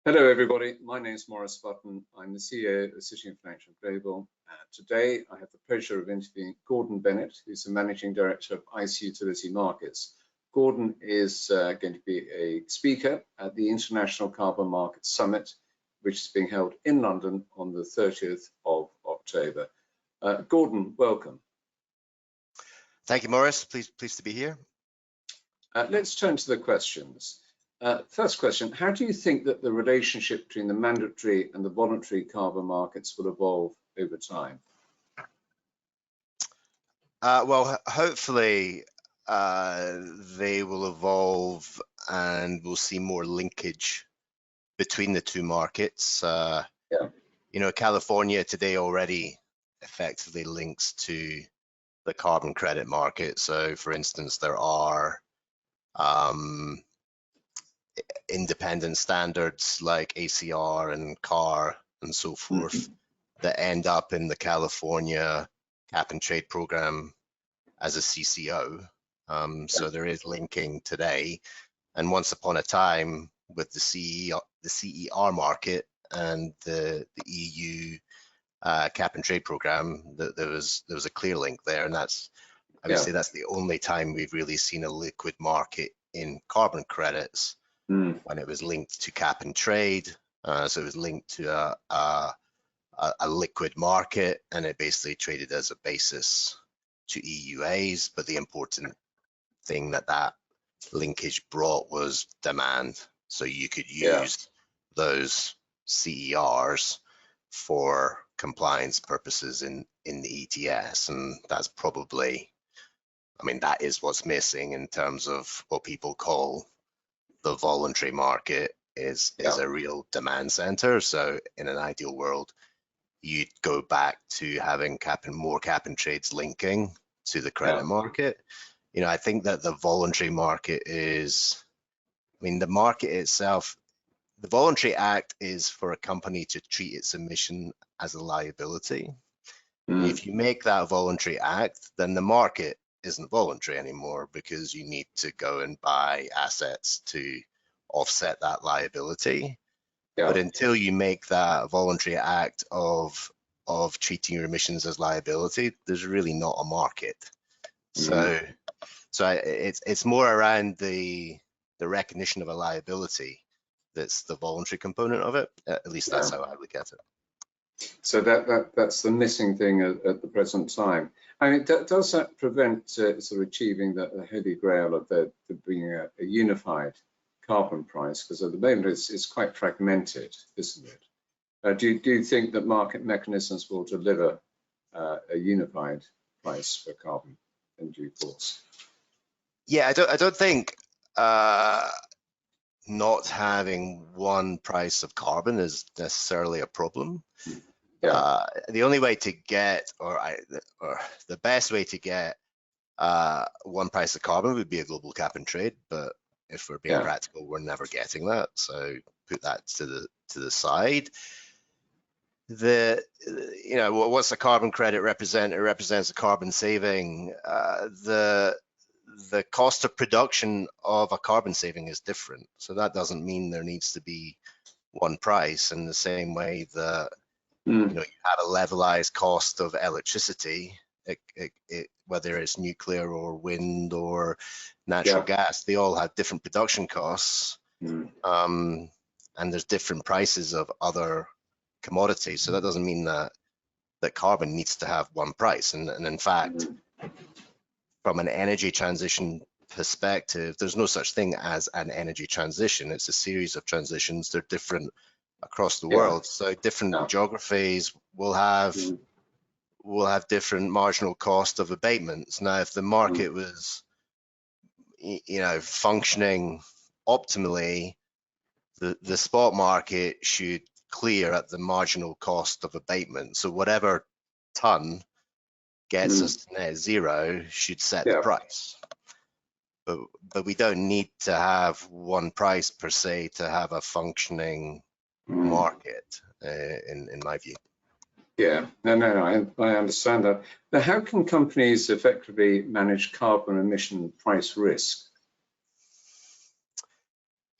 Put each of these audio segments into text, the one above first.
Hello, everybody. My name is Maurice Button. I'm the CEO of City Financial Global. Today, I have the pleasure of interviewing Gordon Bennett, who's the Managing Director of ICE Utility Markets. Gordon is going to be a speaker at the International Carbon Market Summit, which is being held in London on the 30th of October. Gordon, welcome. Thank you, Maurice. Pleased to be here. Let's turn to the questions. First question, how do you think that the relationship between the mandatory and the voluntary carbon markets will evolve over time? Well, hopefully they will evolve and we'll see more linkage between the two markets. You know, California today already effectively links to the carbon credit market. So, for instance, there are independent standards like ACR and CAR and so forth that end up in the California cap and trade program as a CCO. So there is linking today. And once upon a time with the CER market and the EU cap and trade program, there was a clear link there. And that's, I would say that's the only time we've really seen a liquid market in carbon credits. When it was linked to cap and trade, so it was linked to a liquid market, and it basically traded as a basis to EUAs. But the important thing that linkage brought was demand, so you could use those CERs for compliance purposes in the ETS, and that's probably, I mean, that is what's missing in terms of what people call the voluntary market is a real demand center. So in an ideal world, you'd go back to having more cap and trades linking to the credit market. You know, I think that the voluntary market is, I mean, the market itself, the Voluntary Act is for a company to treat its emission as a liability. If you make that a voluntary act, then the market isn't voluntary anymore, because you need to go and buy assets to offset that liability. But until you make that a voluntary act of treating your emissions as liability, there's really not a market. So it's more around the recognition of a liability that's the voluntary component of it. At least that's how I look at it. So that's the missing thing at the present time. I mean, does that prevent sort of achieving the holy grail of there being a unified carbon price? Because at the moment it's quite fragmented, isn't it? Do you think that market mechanisms will deliver a unified price for carbon in due course? Yeah, I don't think not having one price of carbon is necessarily a problem. The only way to get, or the best way to get one price of carbon would be a global cap and trade, but if we're being practical, we're never getting that. So put that to the side. You know, what's a carbon credit represent? It represents a carbon saving. The cost of production of a carbon saving is different, so that doesn't mean there needs to be one price. In the same way that you know, you have a levelized cost of electricity, whether it's nuclear or wind or natural gas, they all have different production costs, and there's different prices of other commodities. So that doesn't mean that carbon needs to have one price. And in fact, from an energy transition perspective, there's no such thing as an energy transition. It's a series of transitions. They're different across the world. So different geographies will have different marginal cost of abatements. Now, if the market was, you know, functioning optimally, the spot market should clear at the marginal cost of abatement. So whatever ton gets us to net zero should set the price. But we don't need to have one price per se to have a functioning market, in my view. Yeah, no, I understand that. Now, how can companies effectively manage carbon emission price risk?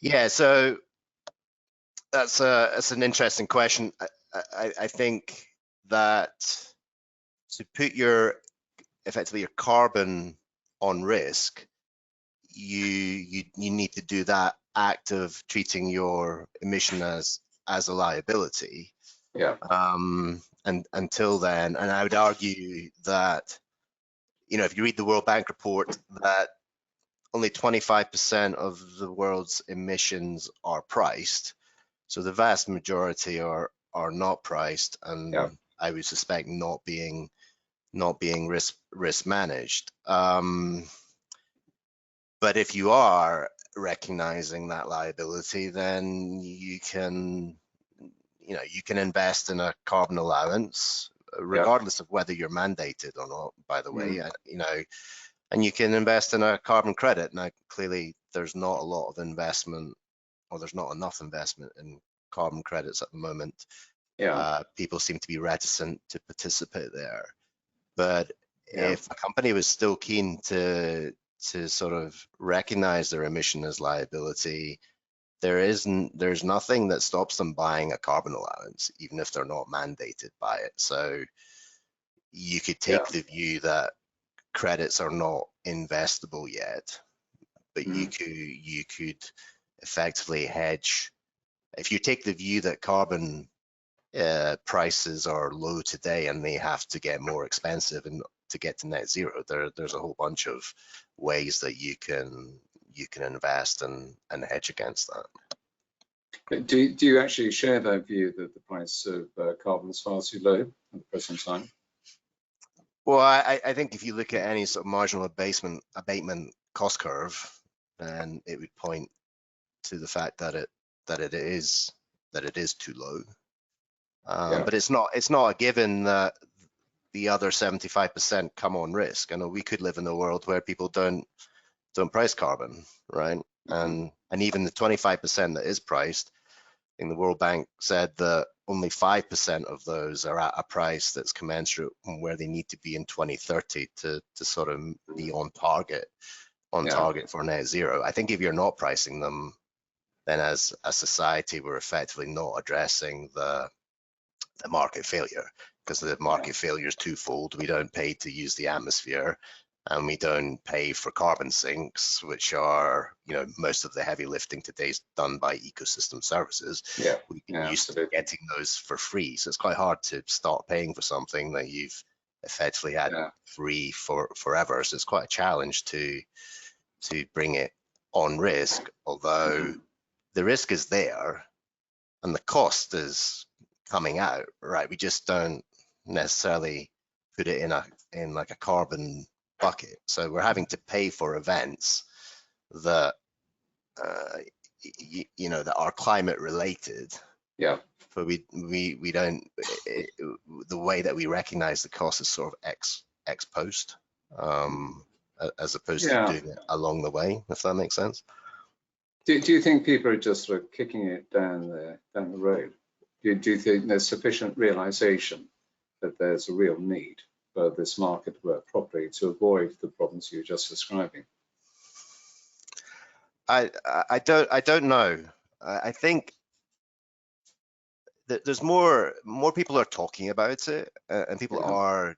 Yeah, so That's an interesting question. I think that to put effectively your carbon on risk, you need to do that act of treating your emission as a liability. Yeah. And until then, and I would argue that, if you read the World Bank report, that only 25% of the world's emissions are priced. So the vast majority are not priced, and Yeah. I would suspect not being risk managed. But if you are recognizing that liability, then you can invest in a carbon allowance, regardless of whether you're mandated or not, by the way. And you can invest in a carbon credit. Now, clearly, there's not a lot of investment, or there's not enough investment in carbon credits at the moment. Yeah. People seem to be reticent to participate there. But if a company was still keen to sort of recognize their emission as liability, there's nothing that stops them buying a carbon allowance, even if they're not mandated by it. So you could take the view that credits are not investable yet, but you could effectively hedge. If you take the view that carbon prices are low today and they have to get more expensive and to get to net zero, there's a whole bunch of ways that you can invest and hedge against that. But do you actually share that view that the price of carbon is far too low at the present time? Well, I think if you look at any sort of marginal abatement cost curve, then it would point to the fact that it is too low. But it's not a given that the other 75% come on risk. I know we could live in a world where people don't price carbon, right? And even the 25% that is priced, I think the World Bank said that only 5% of those are at a price that's commensurate with where they need to be in 2030 to sort of be on target for net zero. I think if you're not pricing them, then as a society, we're effectively not addressing the market failure, because the market failure is twofold. We don't pay to use the atmosphere, and we don't pay for carbon sinks, which are, most of the heavy lifting today is done by ecosystem services. We get used to getting those for free. So it's quite hard to start paying for something that you've effectively had free for forever. So it's quite a challenge to bring it on risk, although the risk is there and the cost is coming out, right? We just don't necessarily put it in like a carbon bucket. So we're having to pay for events that that are climate related. But we don't. The way that we recognize the cost is sort of ex post, as opposed to doing it along the way, if that makes sense. Do you think people are just sort of kicking it down the road? Do you think there's sufficient realization that there's a real need for this market to work properly to avoid the problems you were just describing? I don't know. I think that there's more people are talking about it, and people are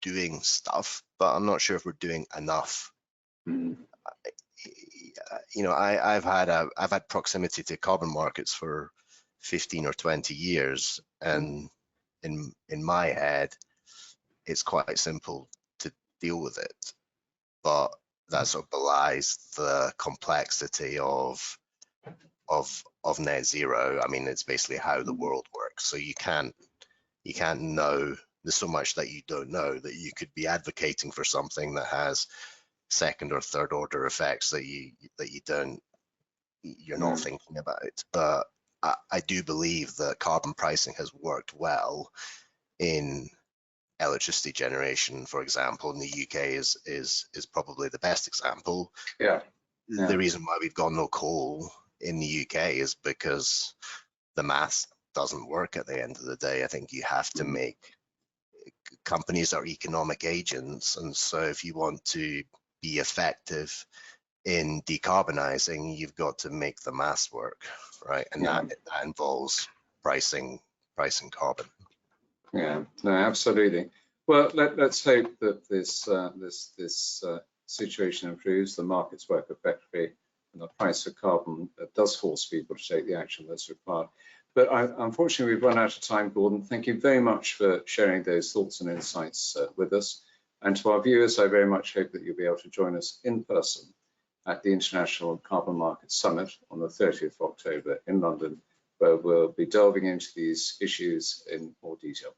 doing stuff, but I'm not sure if we're doing enough. I've had proximity to carbon markets for 15 or 20 years, and in my head, it's quite simple to deal with it, but that sort of belies the complexity of net zero. I mean, it's basically how the world works. So you can't know. There's so much that you don't know that you could be advocating for something that has second or third order effects that you're not thinking about. But I do believe that carbon pricing has worked well in electricity generation, for example, in the UK is probably the best example. The reason why we've got no coal in the UK is because the math doesn't work at the end of the day. I think you have to make companies are economic agents, and so if you want to be effective in decarbonizing, you've got to make the math work, right? And Yeah. that involves pricing carbon. Yeah, no, absolutely. Well, let's hope that this situation improves, the markets work effectively, and the price of carbon does force people to take the action that's required. But unfortunately, we've run out of time, Gordon. Thank you very much for sharing those thoughts and insights with us. And to our viewers, I very much hope that you'll be able to join us in person at the International Carbon Market Summit on the 30th of October in London, where we'll be delving into these issues in more detail.